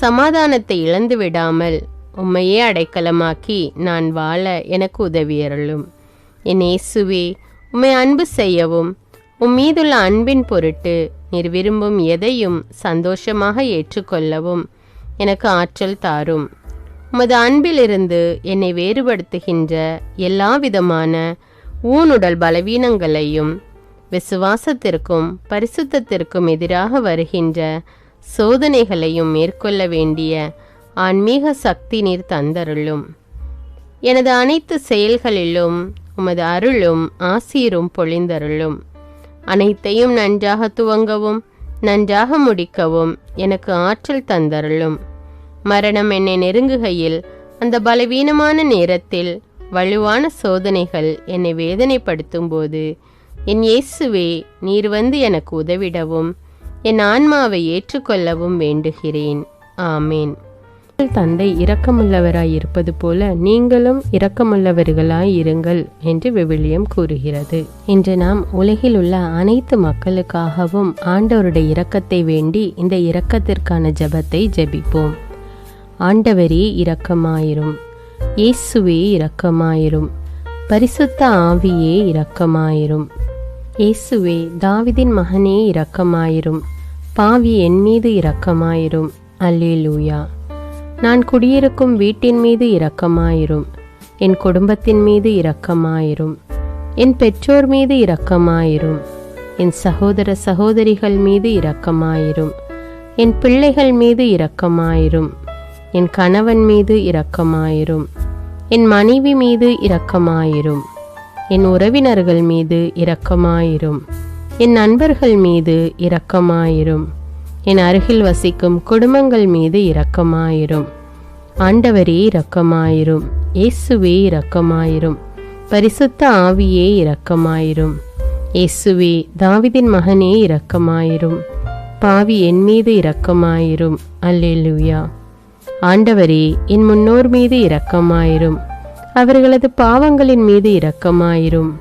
Speaker 2: சமாதானத்தை இழந்து விடாமல் உம்மையே அடைக்கலமாக்கி நான் வாழ எனக்கு உதவியருளும். என் இயேசுவே, உம்மை அன்பு செய்யவும் உம்மீதுள்ள அன்பின் பொருட்டு நீர் விரும்பும் எதையும் சந்தோஷமாக ஏற்றுக்கொள்ளவும் எனக்கு ஆற்றல் தாரும். உமது அன்பிலிருந்து என்னை வேறுபடுத்துகின்ற எல்லா விதமான ஊனுடல் பலவீனங்களையும் விசுவாசத்திற்கும் பரிசுத்தத்திற்கும் எதிராக வருகின்ற சோதனைகளையும் மேற்கொள்ள வேண்டிய ஆன்மீக சக்தி நீர் தந்தருளும். எனது அனைத்து செயல்களிலும் உமது அருளும் ஆசீரும் பொழிந்தருளும். அனைத்தையும் நன்றாக துவங்கவும் நன்றாக முடிக்கவும் எனக்கு ஆற்றல் தந்தருளும். மரணம் என்னை நெருங்குகையில் அந்த பலவீனமான நேரத்தில் வலுவான சோதனைகள் என்னை வேதனைப்படுத்தும் போது என் இயேசுவே, நீர் வந்து எனக்கு உதவிடவும் என் ஆன்மாவை ஏற்றுக்கொள்ளவும் வேண்டுகிறேன். ஆமேன். தந்தை இரக்கமுள்ளவராய் இருப்பது போல நீங்களும் இரக்கமுள்ளவர்களாய் இருங்கள் என்று விவிலியம் கூறுகிறது. இன்று நாம் உலகில் உள்ள அனைத்து மக்களுக்காகவும் ஆண்டவருடைய இரக்கத்தை வேண்டி இந்த இரக்கத்திற்கான ஜெபத்தை ஜெபிப்போம். ஆண்டவரே இரக்கமாயிரும். இயேசுவே இரக்கமாயிரும். பரிசுத்த ஆவியே இரக்கமாயிரும். இயேசுவே, தாவீதின் மகனே இரக்கமாயிரும். பாவி என் மீது இரக்கமாயிரும். அல்லேலூயா. நான் குடியிருக்கும் வீட்டின் மீது இரக்கமாயிரும். என் குடும்பத்தின் மீது இரக்கமாயிரும். என் பெற்றோர் மீது இரக்கமாயிரும். என் சகோதர சகோதரிகள் மீது இரக்கமாயிரும். என் பிள்ளைகள் மீது இரக்கமாயிரும். என் கணவன் மீது இரக்கமாயிரும். என் மனைவி மீது இரக்கமாயிரும். என் உறவினர்கள் மீது இரக்கமாயிரும். என் நண்பர்கள் மீது இரக்கமாயிரும். என் அருகில் வசிக்கும் குடும்பங்கள் மீது இரக்கமாயிரும். ஆண்டவரே இரக்கமாயிரும். இயேசுவே இரக்கமாயிரும். பரிசுத்த ஆவியே இரக்கமாயிரும். இயேசுவே, தாவீதின் மகனே இரக்கமாயிரும். பாவி என் மீது இரக்கமாயிரும். அல்லேலூயா. ஆண்டவரே, என் முன்னோர் மீது இரக்கமாயிரும். அவர்களது பாவங்களின் மீது இரக்கமாயிரும்.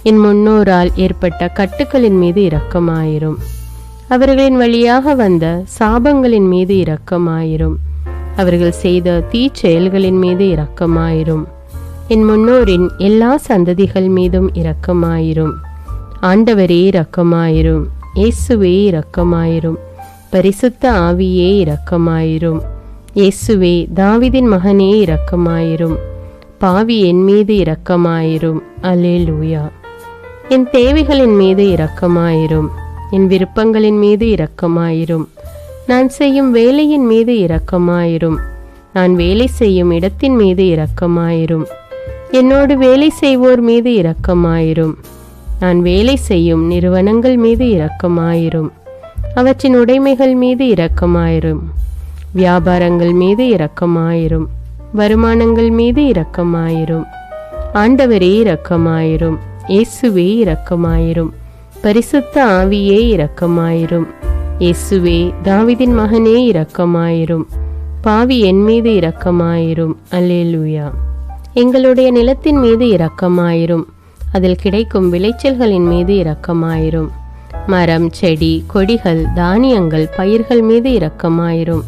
Speaker 2: என் முன்னோரால் ஏற்பட்ட கட்டுக்களின் மீது இரக்கமாயிரும். அவர்களின் வழியாக வந்த சாபங்களின் மீது இரக்கமாயிரும். அவர்கள் செய்த தீச்செயல்களின் மீது இரக்கமாயிரும். என் முன்னோரின் எல்லா சந்ததிகள் மீதும் இரக்கமாயிரும். ஆண்டவரே இரக்கமாயிரும். இயேசுவே இரக்கமாயிரும். பரிசுத்த ஆவியே இரக்கமாயிரும். இயேசுவே, தாவீதின் மகனே இரக்கமாயிரும். பாவி என் மீது இரக்கமாயிரும். அல்லேலூயா. என் தேவைகளின் மீது இரக்கமாயிரும். என் விருப்பங்களின் மீது இரக்கமாயிரும். நான் செய்யும் வேலையின் மீது இரக்கமாயிரும். நான் வேலை செய்யும் இடத்தின் மீது இரக்கமாயிரும். என்னோடு வேலை செய்வோர் மீது இரக்கமாயிரும். நான் வேலை செய்யும் நிறுவனங்கள் மீது இரக்கமாயிரும். அவற்றின் உடைமைகள் மீது இரக்கமாயிரும். வியாபாரங்கள் மீது இரக்கமாயிரும். வருமானங்கள் மீது இரக்கமாயிரும். ஆண்டவரே இரக்கமாயிரும். இயேசுவே இரக்கமாயிரும். பரிசுத்த ஆவியே இரக்கமாயிரும். இயேசுவே, தாவீதின் மகனே இரக்கமாயிரும். பாவி என் மீது இரக்கமாயிரும். அல்லேலூயா. எங்களுடைய நிலத்தின் மீது இரக்கமாயிரும். அதில் கிடைக்கும் விளைச்சல்களின் மீது இரக்கமாயிரும். மரம், செடி, கொடிகள், தானியங்கள், பயிர்கள் மீது இரக்கமாயிரும்.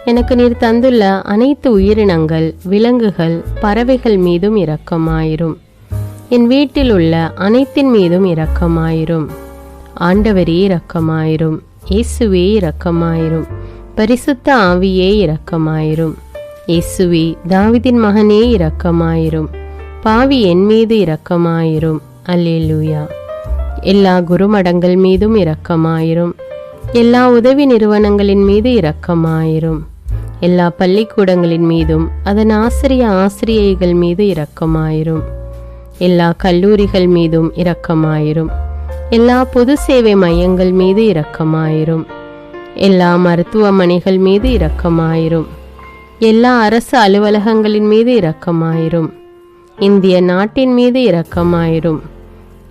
Speaker 2: எனக்கு நீர் தந்துள்ள அனைத்து உயிரினங்கள், விலங்குகள், பறவைகள் மீதும் இரக்கமாயிரும். என் வீட்டில் உள்ள அனைத்தின் மீதும் இரக்கமாயிரும். ஆண்டவரே இரக்கமாயிரும். இயேசுவே இரக்கமாயிரும். பரிசுத்த ஆவியே இரக்கமாயிரும். இயேசுவே, தாவீதின் மகனே இரக்கமாயிரும். பாவி என் மீது இரக்கமாயிரும். அல்லேலூயா. எல்லா குருமடங்கள் மீதும் இரக்கமாயிரும். எல்லா உதவி நிறுவனங்களின் மீது இரக்கமாயிரும். எல்லா பள்ளிக்கூடங்களின் மீதும் அதன் ஆசிரியைகள் மீது இரக்கமாயிரும். எல்லா கல்லூரிகள் மீதும் இரக்கமாயிரும். எல்லா பொது சேவை மையங்கள் மீது இரக்கமாயிரும். எல்லா மருத்துவமனைகள் மீது இரக்கமாயிரும். எல்லா அரசு அலுவலகங்களின் மீது இரக்கமாயிரும். இந்திய நாட்டின் மீது இரக்கமாயிரும்.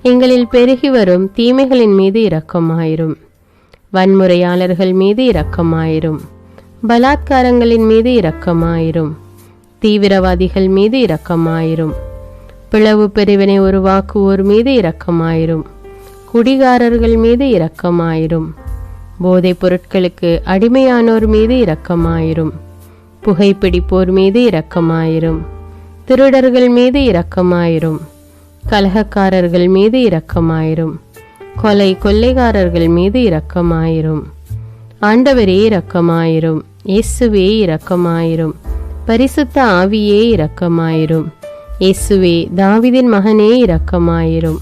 Speaker 2: எங்களில் பெருகி வரும் தீமைகளின் மீது இரக்கமாயிரும். வன்முறையாளர்கள் மீது இரக்கமாயிரும். பலாத்காரங்களின் மீது இரக்கமாயிரும். தீவிரவாதிகள் மீது இரக்கமாயிரும். பிளவு பிரிவினை உருவாக்குவோர் மீது இரக்கமாயிரும். குடிகாரர்கள் மீது இரக்கமாயிரும். போதைப் பொருட்களுக்கு அடிமையானோர் மீது இரக்கமாயிரும். புகைப்பிடிப்போர் மீது இரக்கமாயிரும். திருடர்கள் மீது இரக்கமாயிரும். கலகக்காரர்கள் மீது இரக்கமாயிரும். கொள்ளைக்காரர்கள் மீது இரக்கமாயிரும். ஆண்டவரே இரக்கமாயிரும். இயேசுவே இரக்கமாயிரும். பரிசுத்த ஆவியே இரக்கமாயிரும். இயேசுவே தாவீதின் மகனே இரக்கமாயிரும்.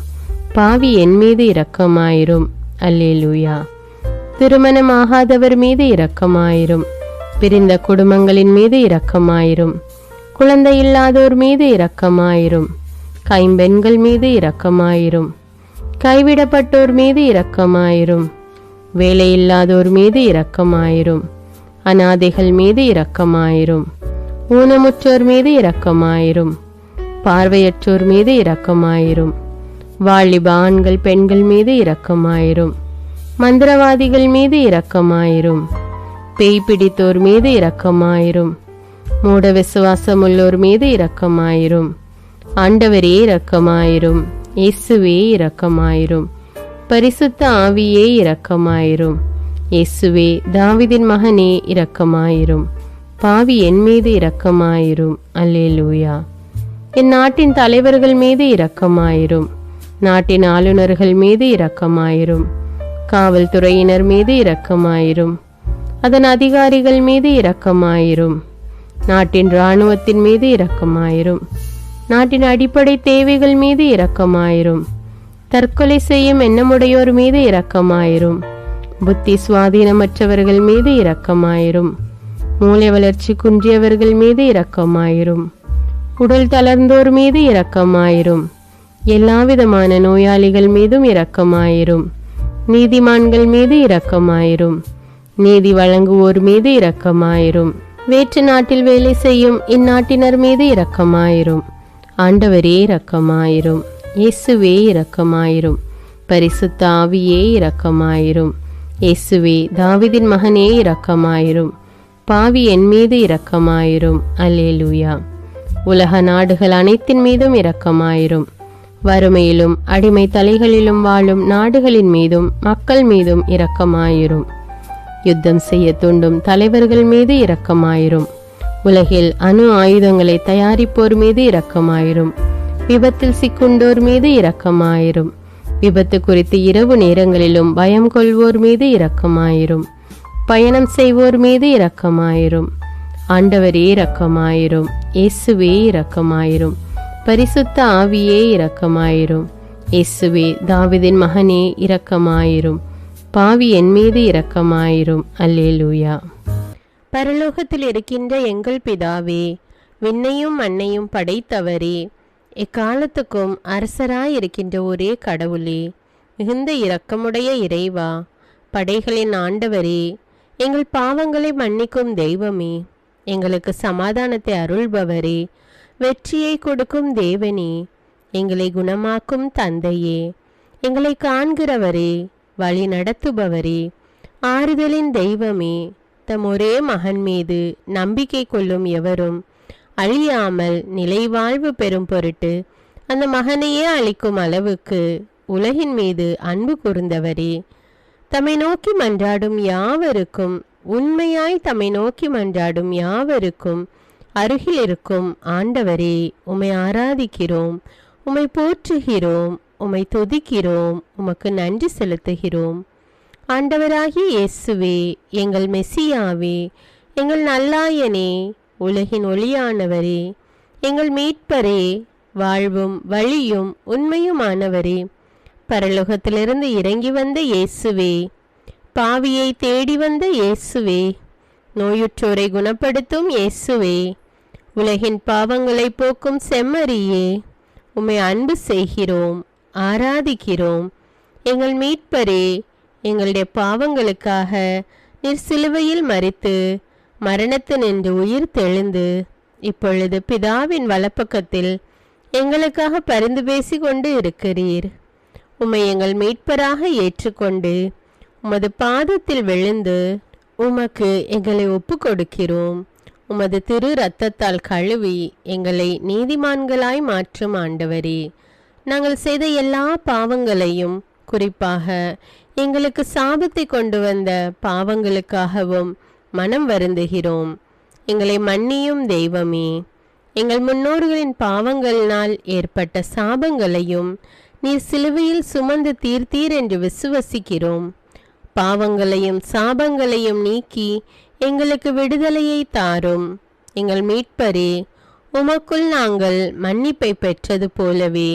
Speaker 2: பாவி என் மீது இரக்கமாயிரும். அல்லேலூயா. திருமணமாகாதவர் மீது இரக்கமாயிரும். பிரிந்த குடும்பங்களின் மீது இரக்கமாயிரும். குழந்தை இல்லாதோர் மீது இரக்கமாயிரும். கைம்பெண்கள் மீது இரக்கமாயிரும். கைவிடப்பட்டோர் மீது இரக்கமாயிரும். வேலையில்லாதோர் மீது இரக்கமாயிரும். அநாதைகள் மீது இரக்கமாயிரும். ஊனமுற்றோர் மீது இரக்கமாயிரும். பார்வையற்றோர் மீது இரக்கமாயிரும். வாலிப ஆண்கள் பெண்கள் மீது இரக்கமாயிரும். மந்திரவாதிகள் மீது இரக்கமாயிரும். பேய் பிடித்தோர் மீது இரக்கமாயிரும். மூட விசுவாசமுள்ளோர் மீது இரக்கமாயிரும். ஆண்டவரே இரக்கமாயிரும். இயேசுவே இரக்கமாயிரும். பரிசுத்த ஆவியே இரக்கமாயிரும். இயேசுவே தாவீதின் மகனே இரக்கமாயிரும். பாவி என் மீது இரக்கமாயிரும். அல்லேலூயா. என் நாட்டின் தலைவர்கள் மீது இரக்கமாயிரும். நாட்டின் ஆளுநர்கள் மீது இரக்கமாயிரும். காவல்துறையினர் மீது இரக்கமாயிரும். அதன் அதிகாரிகள் மீது இரக்கமாயிரும். நாட்டின் இராணுவத்தின் மீது இரக்கமாயிரும். நாட்டின் அடிப்படை தேவைகள் மீது இரக்கமாயிரும். தற்கொலை செய்யும் எண்ணமுடையோர் மீது இரக்கமாயிரும். புத்தி சுவாதீனமற்றவர்கள் மீது இரக்கமாயிரும். மூளை வளர்ச்சி குன்றியவர்கள் மீது இரக்கமாயிரும். உடல் தளர்ந்தோர் மீது இரக்கமாயிரும். எல்லாவிதமான நோயாளிகள் மீதும் இரக்கமாயிரும். நீதிமான்கள் மீது இரக்கமாயிரும். நீதி வழங்குவோர் மீது இரக்கமாயிரும். வேற்று நாட்டில் வேலை செய்யும் இந்நாட்டினர் மீது இரக்கமாயிரும். ஆண்டவரே இரக்கமாயிரும். இயேசுவே இரக்கமாயிரும். பரிசுத்த ஆவியே இரக்கமாயிரும். இயேசுவே தாவீதின் மகனே இரக்கமாயிரும். பாவி என் மீது இரக்கமாயிரும். அல்லேலூயா. உலக நாடுகள் அனைத்தின் மீதும் இரக்கமாயிரும். வறுமையிலும் அடிமை தலைகளிலும் வாழும் நாடுகளின் மீதும் மக்கள் மீதும் இரக்கமாயிரும். யுத்தம் செய்ய தூண்டும் தலைவர்கள் மீது இரக்கமாயிரும். உலகில் அணு ஆயுதங்களை தயாரிப்போர் மீது இரக்கமாயிரும். விபத்தில் சிக்குண்டோர் மீது இரக்கமாயிரும். விபத்து குறித்து இரவு நேரங்களிலும் பயம் கொள்வோர் மீது இரக்கமாயிரும். பயணம் செய்வோர் மீது இரக்கமாயிரும். ஆண்டவரே இரக்கமாயிரும். இயேசுவே இரக்கமாயிரும். பரிசுத்த ஆவியே இரக்கமாயிரும். இயேசுவே தாவீதின் மகனே இரக்கமாயிரும். பாவி என் மீது இரக்கமாயிரும். அல்லேலூயா. பரலோகத்தில் இருக்கின்ற எங்கள் பிதாவே, விண்ணையும் மண்ணையும் படைத்தவரே, எக்காலத்துக்கும் அரசராயிருக்கின்ற ஒரே கடவுளே, மிகுந்த இரக்கமுடைய இறைவா, படைகளின் ஆண்டவரே, எங்கள் பாவங்களை மன்னிக்கும் தெய்வமே, எங்களுக்கு சமாதானத்தை அருள்பவரே, வெற்றியை கொடுக்கும் தேவனே, எங்களை குணமாக்கும் தந்தையே, எங்களை காண்கிறவரே, வழி நடத்துபவரே, ஆறுதலின் தெய்வமே, தம் ஒரே மகன் மீது நம்பிக்கை கொள்ளும் எவரும் அழியாமல் நிலைவாழ்வு பெறும் பொருட்டு அந்த மகனையே அளிக்கும் அளவுக்கு உலகின் மீது அன்பு கூர்ந்தவரே, தம்மை நோக்கி மன்றாடும் யாவருக்கும், உண்மையாய் தம்மை நோக்கி மன்றாடும் யாவருக்கும் அருகில் இருக்கும் ஆண்டவரே, உம்மை ஆராதிக்கிறோம், உம்மை போற்றுகிறோம், உம்மை துதிக்கிறோம், உமக்கு நன்றி செலுத்துகிறோம். ஆண்டவராகிய இயேசுவே, எங்கள் மெசியாவே, எங்கள் நல்லாயனே, உலகின் ஒளியானவரே, எங்கள் மீட்பரே, வாழ்வும் வழியும் உண்மையுமானவரே, பரலோகத்திலிருந்து இறங்கி வந்த இயேசுவே, பாவியை தேடி வந்த இயேசுவே, நோயுற்றோரை குணப்படுத்தும் இயேசுவே, உலகின் பாவங்களை போக்கும் செம்மறியே, உம்மை அன்பு செய்கிறோம், ஆராதிக்கிறோம். எங்கள் மீட்பரே, எங்களுடைய பாவங்களுக்காக நீர் சிலுவையில் மரித்து மரணத்து நின்று உயிர் தெழுந்து இப்பொழுது பிதாவின் வலப்பக்கத்தில் எங்களுக்காக பரிந்து பேசி கொண்டு இருக்கிறீர். உம்மை எங்கள் மீட்பராக ஏற்றுக்கொண்டு உமது பாதத்தில் விழுந்து உமக்கு எங்களை ஒப்பு கொடுக்கிறோம். உமது திரு இரத்தத்தால் கழுவி எங்களை நீதிமான்களாய் மாற்றும் ஆண்டவரே, நாங்கள் செய்த எல்லா பாவங்களையும், குறிப்பாக எங்களுக்கு சாபத்தை கொண்டு வந்த பாவங்களுக்காகவும் மனம் வருந்துகிறோம். எங்களை மன்னியும் தெய்வமே, எங்கள் முன்னோர்களின் பாவங்களினால் ஏற்பட்ட சாபங்களையும் நீர் சிலுவையில் சுமந்து தீர்த்தீர் என்று விசுவசிக்கிறோம். பாவங்களையும் சாபங்களையும் நீக்கி எங்களுக்கு விடுதலையை தாரும். எங்கள் மீட்பரே, உமக்குள் நாங்கள் மன்னிப்பை பெற்றது போலவே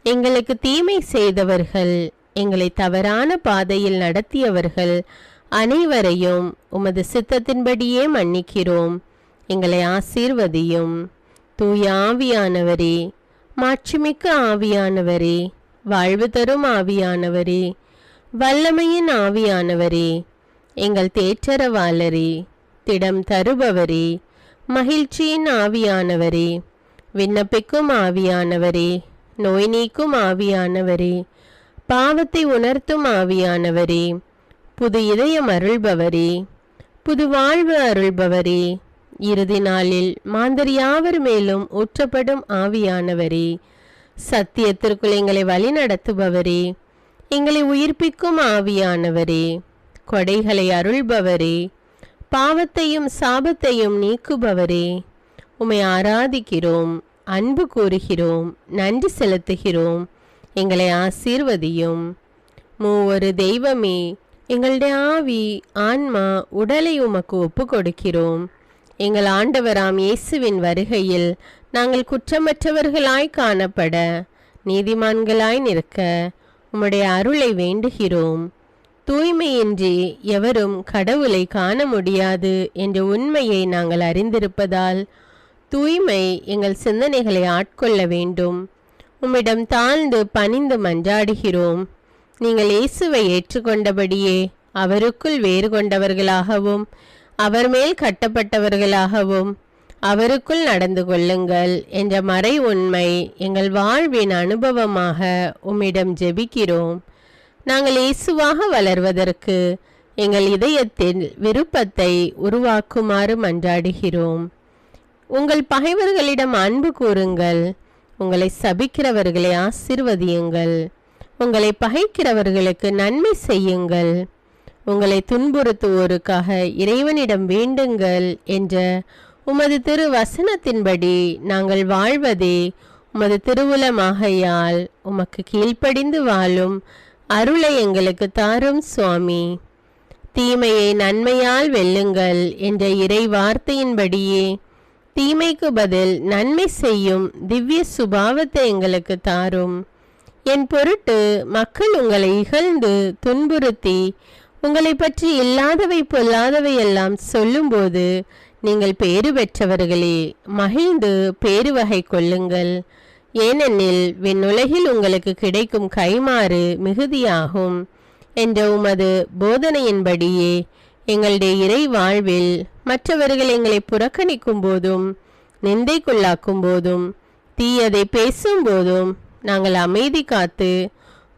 Speaker 2: எங்களுக்கு தீமை செய்தவர்கள், எங்களை தவறான பாதையில் நடத்தியவர்கள் அனைவரையும் உமது சித்தத்தின்படியே மன்னிக்கிறோம். எங்களை ஆசீர்வதியும். தூய ஆவியானவரே, மாட்சிமிக்க ஆவியானவரே, வாழ்வு தரும் ஆவியானவரே, வல்லமையின் ஆவியானவரே, எங்கள் தேற்றரவாளரே, திடம் தருபவரே, மகிழ்ச்சியின் ஆவியானவரே, விண்ணப்பிக்கும் ஆவியானவரே, நோய் நீக்கும் ஆவியானவரே, பாவத்தை உணர்த்தும் ஆவியானவரே, புது இதயம் அருள்பவரே, புது வாழ்வு அருள்பவரே, இறுதி நாளில் மாந்தர் யாவர் மேலும் ஊற்றப்படும் ஆவியானவரே, சத்தியத்திற்குள் எங்களை வழி நடத்துபவரே, எங்களை உயிர்ப்பிக்கும் ஆவியானவரே, கொடைகளை அருள்பவரே, பாவத்தையும் சாபத்தையும் நீக்குபவரே, உம்மை ஆராதிக்கிறோம், அன்பு கூறுகிறோம், நன்றி செலுத்துகிறோம். எங்களை ஆசீர்வதியும். மூவொரு தெய்வமே, எங்களுடைய ஆவி, ஆன்மா, உடலை உமக்கு ஒப்பு கொடுக்கிறோம். எங்கள் ஆண்டவராம் இயேசுவின் வருகையில் நாங்கள் குற்றமற்றவர்களாய் காணப்பட, நீதிமான்களாய் நிற்க உம்முடைய அருளை வேண்டுகிறோம். தூய்மையின்றி எவரும் கடவுளை காண முடியாது என்ற உண்மையை நாங்கள் அறிந்திருப்பதால் தூய்மை எங்கள் சிந்தனைகளை ஆட்கொள்ள வேண்டும். உம்மிடம் தாழ்ந்து பணிந்து மன்றாடுகிறோம். நீங்கள் இயேசுவை ஏற்றுக்கொண்டபடியே அவருக்குள் வேறு கொண்டவர்களாகவும் அவர் மேல் கட்டப்பட்டவர்களாகவும் அவருக்குள் நடந்து கொள்ளுங்கள் என்ற மறை உண்மை எங்கள் வாழ்வின் அனுபவமாக உம்மிடம் ஜெபிக்கிறோம். நாங்கள் இயேசுவாக வளர்வதற்கு எங்கள் இதயத்தில் விருப்பத்தை உருவாக்குமாறு மன்றாடுகிறோம். உங்கள் பகைவர்களிடம் அன்பு கூறுங்கள். உங்களை சபிக்கிறவர்களை ஆசீர்வதியுங்கள். உங்களை பகைக்கிறவர்களுக்கு நன்மை செய்யுங்கள். உங்களை துன்புறுத்துவோருக்காக இறைவனிடம் வேண்டுங்கள் என்ற உமது திரு வசனத்தின்படி நாங்கள் வாழ்வதே உமது திருவுலமாகையால் உமக்கு கீழ்ப்படிந்து வாழும் அருளை எங்களுக்கு தாரும் சுவாமி. தீமையை நன்மையால் வெல்லுங்கள் என்ற இறை வார்த்தையின்படியே தீமைக்கு பதில் நன்மை செய்யும் திவ்ய சுபாவத்தை எங்களுக்கு தாரும். என் பொருட்டு மக்கள் உங்களை இகழ்ந்து துன்புறுத்தி உங்களை பற்றி இல்லாதவை பொல்லாதவை எல்லாம் சொல்லும்போது நீங்கள் பேறு பெற்றவர்களே, மகிழ்ந்து பேறு வகை கொள்ளுங்கள். ஏனெனில் விண்ணுலகில் உங்களுக்கு கிடைக்கும் கைமாறு மிகுதியாகும் என்ற உமது போதனையின்படியே எங்களுடைய இறை வாழ்வில் மற்றவர்கள் எங்களை புறக்கணிக்கும் போதும் நிந்தைக்குள்ளாக்கும் போதும் தீயதை பேசும் போதும் நாங்கள் அமைதி காத்து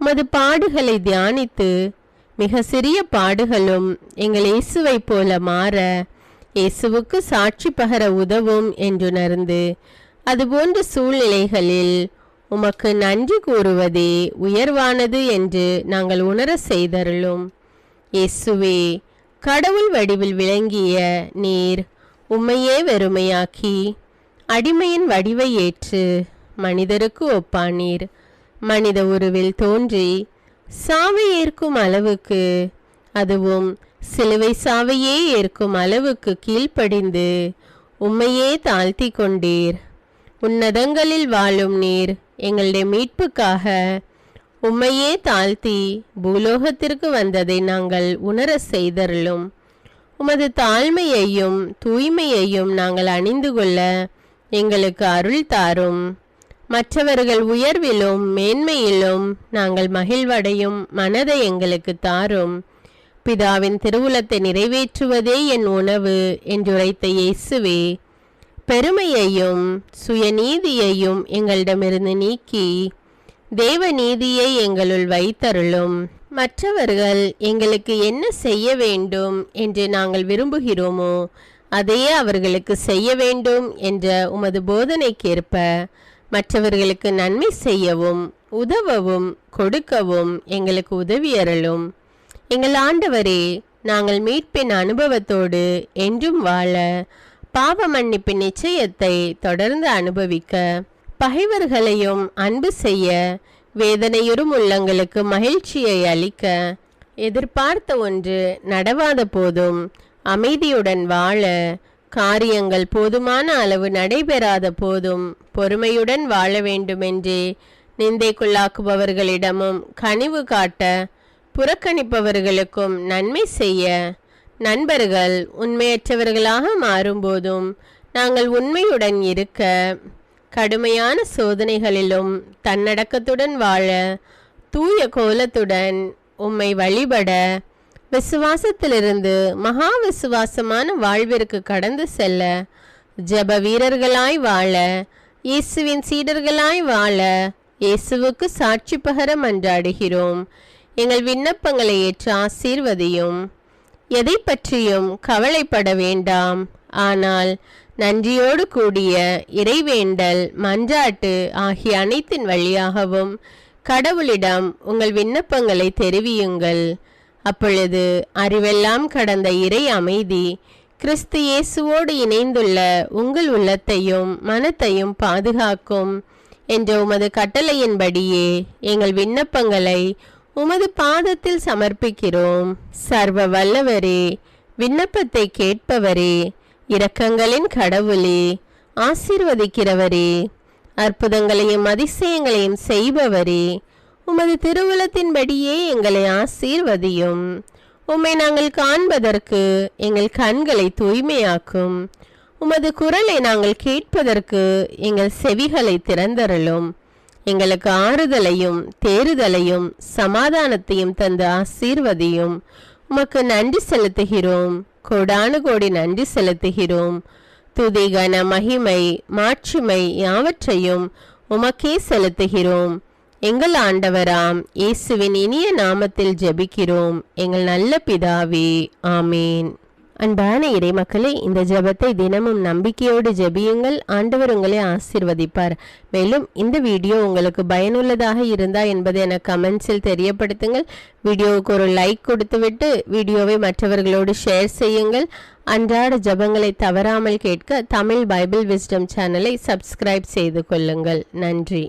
Speaker 2: உமது பாடுகளை தியானித்து மிக சிறிய பாடுகளும் எங்கள் இயேசுவை போல மாற இயேசுவுக்கு சாட்சி பகர உதவும் என்றுணர்ந்து அதுபோன்ற சூழ்நிலைகளில் உமக்கு நன்றி கூறுவதே உயர்வானது என்று நாங்கள் உணர செய்தருளும். இயேசுவே, கடவுள் வடிவில் விளங்கிய நீர் உம்மையே வெறுமையாக்கி அடிமையின் வடிவை ஏற்று மனிதருக்கு ஒப்பானீர். மனித உருவில் தோன்றி சாவை ஏற்கும் அளவுக்கு, அதுவும் சிலுவை சாவையே ஏற்கும் அளவுக்கு கீழ்ப்படிந்து உம்மையே தாழ்த்தி கொண்டீர். உன்னதங்களில் வாழும் நீர் எங்களுடைய மீட்புக்காக உம்மையே தாழ்த்தி பூலோகத்திற்கு வந்ததை நாங்கள் உணர செய்தருளும். உமது தாழ்மையையும் தூய்மையையும் நாங்கள் அணிந்து கொள்ள எங்களுக்கு அருள் தாரும். மற்றவர்கள் உயர்விலும் மேன்மையிலும் நாங்கள் மகிழ்வடையும் மனதை எங்களுக்கு தாரும். பிதாவின் திருவுலத்தை நிறைவேற்றுவதே என் உணவு என்றுரைத்த இயேசுவே, பெருமையையும் சுயநீதியையும் எங்களிடமிருந்து நீக்கி தேவ நீதியை எங்களுள் வைத்தருளும். மற்றவர்கள் எங்களுக்கு என்ன செய்ய வேண்டும் என்று நாங்கள் விரும்புகிறோமோ அதையே அவர்களுக்கு செய்ய வேண்டும் என்ற உமது போதனைக்கேற்ப மற்றவர்களுக்கு நன்மை செய்யவும் உதவவும் கொடுக்கவும் எங்களுக்கு உதவியருளும். எங்கள் ஆண்டவரே, நாங்கள் மீட்பின் அனுபவத்தோடு என்றும் வாழ, பாவ மன்னிப்பின் நிச்சயத்தை தொடர்ந்து அனுபவிக்க, பகைவர்களையும் அன்பு செய்ய, வேதனையுறும் உள்ளங்களுக்கு மகிழ்ச்சியை அளிக்க, எதிர்பார்த்த ஒன்று நடவாத போதும் அமைதியுடன் வாழ, காரியங்கள் போதுமான அளவு நடைபெறாத போதும் பொறுமையுடன் வாழ வேண்டுமென்றே நிந்தைக்குள்ளாக்குபவர்களிடமும் கனிவு காட்ட, புறக்கணிப்பவர்களுக்கும் நன்மை செய்ய, நண்பர்கள் உண்மையற்றவர்களாக மாறும்போதும் நாங்கள் உண்மையுடன் இருக்க, கடுமையான சோதனைகளிலும் தன்னடக்கத்துடன் வாழ, தூய கோலத்துடன் உம்மை வழிபட, விசுவாசத்திலிருந்து மகா விசுவாசமான வாழ்விற்கு கடந்து செல்ல, ஜெப வீரர்களாய் வாழ, இயேசுவின் சீடர்களாய் வாழ, இயேசுவுக்கு சாட்சி பகர மன்றாடுகிறோம். எங்கள் விண்ணப்பங்களை ஏற்று ஆசீர்வதியும். எதை பற்றியும் கவலைப்பட வேண்டாம். ஆனால் நன்றியோடு கூடிய இறைவேண்டல், மன்றாட்டு ஆகிய அனைத்தின் வழியாகவும் கடவுளிடம் உங்கள் விண்ணப்பங்களை தெரிவியுங்கள். அப்பொழுது அறிவெல்லாம் கடந்த இறை அமைதி கிறிஸ்து இயேசுவோடு இணைந்துள்ள உங்கள் உள்ளத்தையும் மனத்தையும் பாதுகாக்கும் என்ற உமது கட்டளையின்படியே எங்கள் விண்ணப்பங்களை உமது பாதத்தில் சமர்ப்பிக்கிறோம். சர்வ வல்லவரே, விண்ணப்பத்தை கேட்பவரே, இரக்கங்களின் கடவுளே, ஆசீர்வதிக்கிறவரே, அற்புதங்களையும் அதிசயங்களையும் செய்பவரே, உமது திருவுளத்தின்படியே எங்களை ஆசீர்வதியும். உம்மை நாங்கள் காண்பதற்கு எங்கள் கண்களை தூய்மையாக்கும். உமது குரலை நாங்கள் கேட்பதற்கு எங்கள் செவிகளை திறந்தருளும். எங்களுக்கு ஆறுதலையும் தேறுதலையும் சமாதானத்தையும் தந்து ஆசீர்வதியும். உமக்கு நன்றி செலுத்துகிறோம். கோடானு கோடி நன்றி செலுத்துகிறோம். துதி, கன, மகிமை, மாட்சிமை யாவற்றையும் உமக்கே செலுத்துகிறோம். எங்கள் ஆண்டவராம் இயேசுவின் இனிய நாமத்தில் ஜெபிக்கிறோம் எங்கள் நல்ல பிதாவே, ஆமேன். அன்பான இறைமக்களே, இந்த ஜெபத்தை தினமும் நம்பிக்கையோடு ஜெபியுங்கள். ஆண்டவர் உங்களை ஆசீர்வதிப்பார். மேலும் இந்த வீடியோ உங்களுக்கு பயனுள்ளதாக இருந்தா என்பதை எனக்கு கமெண்ட்ஸில் தெரியப்படுத்துங்கள். வீடியோவுக்கு ஒரு லைக் கொடுத்துவிட்டு வீடியோவை மற்றவர்களோடு ஷேர் செய்யுங்கள். அன்றாட ஜெபங்களை தவறாமல் கேட்க தமிழ் பைபிள் விஸ்டம் சேனலை சப்ஸ்கிரைப் செய்து கொள்ளுங்கள். நன்றி.